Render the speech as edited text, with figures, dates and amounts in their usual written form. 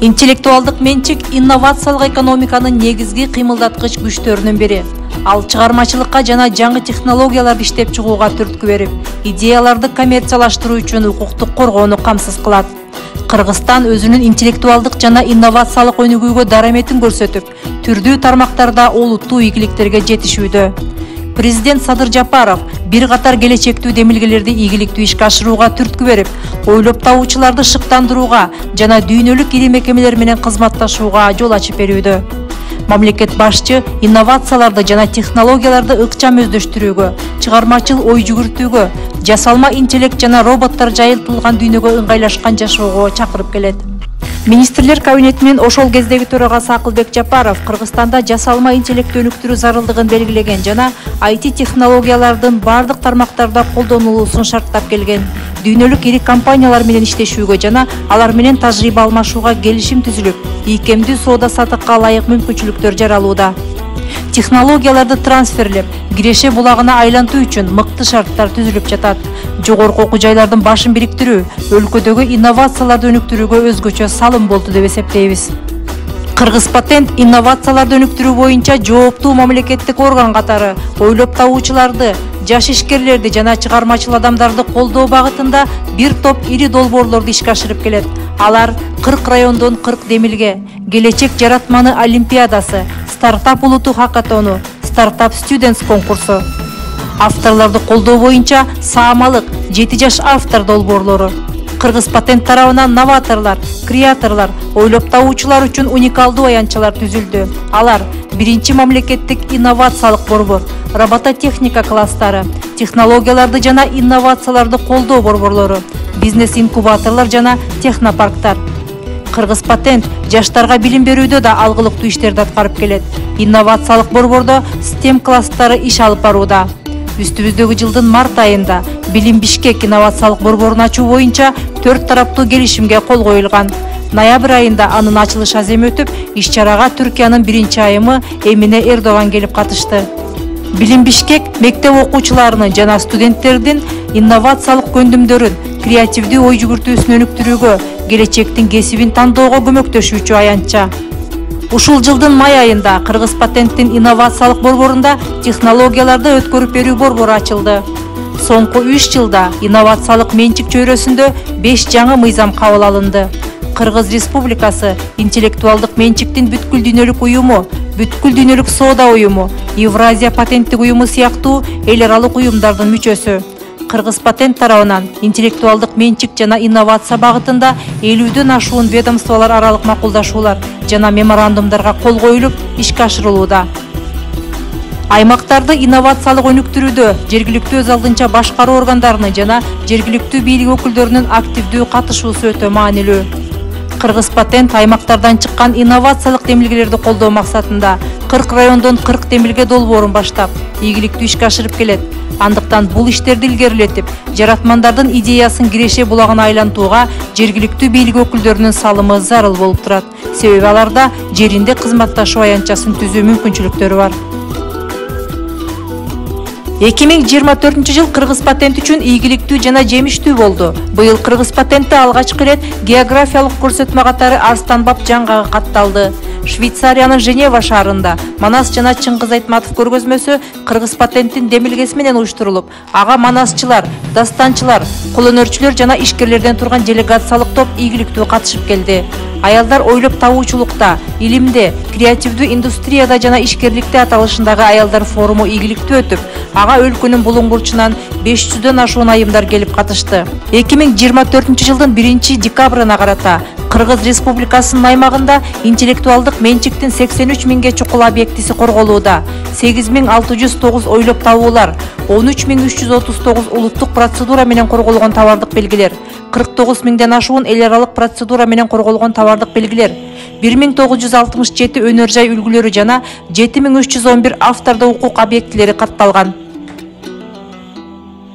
Интеллектуалдык менчик инновациялык экономиканын негизги кыймылдаткыч күчтөрүнүн бири. Ал чыгармачылыкка жана жаңы технологияларды иштеп чыгууга түрткү берип, идеяларды коммерциялаштыруу үчүн укуктук коргоону камсыз кылат. Кыргызстан өзүнүн интеллектуалдык жана инновациялык өнүгүүгө дараметин көрсөтүп, түрдүү тармактарда олуттуу ийгиликтерге жетишүүдө. Президент Садыр Жапаров бир катар келечектүү демилгелерди ийгиликтүү ишке ашырууга түрткү берип, ойлоп табуучуларды шыктандырууга жана дүйнөлүк ири мекемелер менен кызматташууга жол ачып берүүдө. Мамлекет башчы инновацияларды жана технологияларды ыкчам өздөштүрүүгө, чыгармачыл ой жүгүртүүгө, жасалма интеллект жана роботтор жайылтылган дүйнөгө ыңгайлашкан жашоого чакырып келет. Министрлер кабинетинин ошол кездеги төрагасы Акылбек Жапаров Кыргызстанда жасалма интеллектти өнүктүрүү зарылдыгын белгилеген жана IT технологиялардын бардык тармактарда колдонулуусун шарттап келген. Дүйнөлүк ири компаниялар менен иштешүүгө жана алар менен тажрыйба алмашууга келишим түзүлүп, ийкемдүү соода саттыкка ылайык мүмкүнчүлүктөр жаралууда. Технологияларды трансферлеп, Киреше булагына айлантуу үчүн мыкты шарттар түзүлүп жатат. Жогорку окуу жайлардын башын бириктирүү өлкөдөгү инновацияларды өнүктүрүүгө өзгөчө салым болду деп эсептейбиз. Кыргыз патент инновацияларды өнүктүрүү боюнча жооптуу мамлекеттик орган катары ойлоп табуучуларды, жаш ишкерлерди жана чыгармачыл адамдарды колдоо багытында бир топ ири долбоорлорду ишке ашырып келет. Алар 40 райондон 40 демилге, келечек жаратманы олимпиадасы, стартап улуттук хакатону, стартап студентс конкурсу. Авторларды колдоо боюнча саамалык 7 жаш автор долбоорлору. Кыргыз патент тарабынан новаторлор, креаторлор, ойлоп табуучулар үчүн уникалдуу аянтчалар түзүлдү. Алар биринчи мамлекеттик инновациялык борбор, робототехника класстары, технологияларды жана инновацияларды колдоо борборлору, бизнес-инкубаторлор жана технопарктар. Кыргыз патент жаштарга билим берүүдө да алгылыктуу иштерди аткарып келет. Инновациялык борбордо STEM класстары иш алып барууда. Үстүбүздөгү жылдын март айында Билим Бишкек инновациялык борборун ачуу боюнча 4 тараптуу келишимге кол коюлган. Ноябрь айында анын ачылыш аземи өтүп, иш-чарага Түркиянын биринчи айымы Эмине Эрдоган келип катышты. Билим Бишкек мектеп окуучуларынын жана студенттердин инновациялык көндүмдөрүн, креативдүү ой жүгүртүүсүн өнүктүрүүгө, келечектин кесибин тандоого көмөктөшүүчү аянтча. Ушул жылдын май айында Кыргыз патенттин инновациялык борборунда технологияларды өткөрүп берүү борбору ачылды. Соңку 3 жылда инновациялык менчик чөйрөсүндө 5 жаңы мыйзам кабыл алынды. Кыргыз Республикасы интеллектуалдык менчиктин бүткүл дүйнөлүк уюму, бүткүл дүйнөлүк соода уюму, Евразия патенттик уюму сыяктуу эл аралык уюмдардын мүчөсү. Кыргыз патент тарабынан интеллектуалдык менчик жана инновация багытында 50дөн ашуун ведомстволор аралык макулдашуулар жана меморандумдарга кол коюлуп ишке ашырылууда. Аймактарды инновациялык өнүктүрүүдө жергиликтүү өз алдынча башкаруу органдарынын жана жергиликтүү бийлик өкүлдөрүнүн активдүү катышуусу өтө маанилүү. Кыргыз патент аймактардан чыккан инновациялык демилгелерди колдоо максатында 40 райондон 40 демилге долбоорун баштап, ийгиликтүү ишке ашырып келет. Андыктан бул иштерди илгерилетип, жаратмандардын идеясын Киреше булагына айлантууга жергиликтүү бийлик өкүлдөрүнүн салымы зарыл болуп турат. Себеби аларда жеринде кызматташуу аянтчасын түзүү мүмкүнчүлүктөрү бар. 2024 жыл Кыргыз патент үчүн ийгиликтүү жана жемиштүү болду. Быйыл Кыргыз патентте алгачкы ирет географиялык көрсөтмө катары Арстанбап жаңгагы катталды. Швейцариянын Женева шаарында Манас жана Чыңгыз Айтматов көргөзмөсү Кыргыз патенттин демилгеси менен уюштурулуп, ага манасчылар, дастанчылар, колөнөрчүлөр жана ишкерлерден турган делегациялык топ ийгиликтүү катышып келди. Аялдар ойлоп табуучулукта, илимде, креативдүү индустрияда жана ишкерликте аталышындагы аялдар форуму ийгиликтүү өтүп, ага өлкөнүн булуң бурчунан 500дөн ашуун айымдар келип катышты. 2024 жылдын 1 декабрына карата Кыргыз Республикасынын аймагында интеллектуалдык менчиктин 83 миңге чукул объектиси корголууда. 8609 ойлоп табуулар, 13339 улуттук процедура менен корголгон товардык белгилер, 49 миңден ашуун эл аралык процедура менен корголгон товардык белгилер, 1967 өнөр жай үлгүлөрү жана 7311 автордо укук объектилери катталган.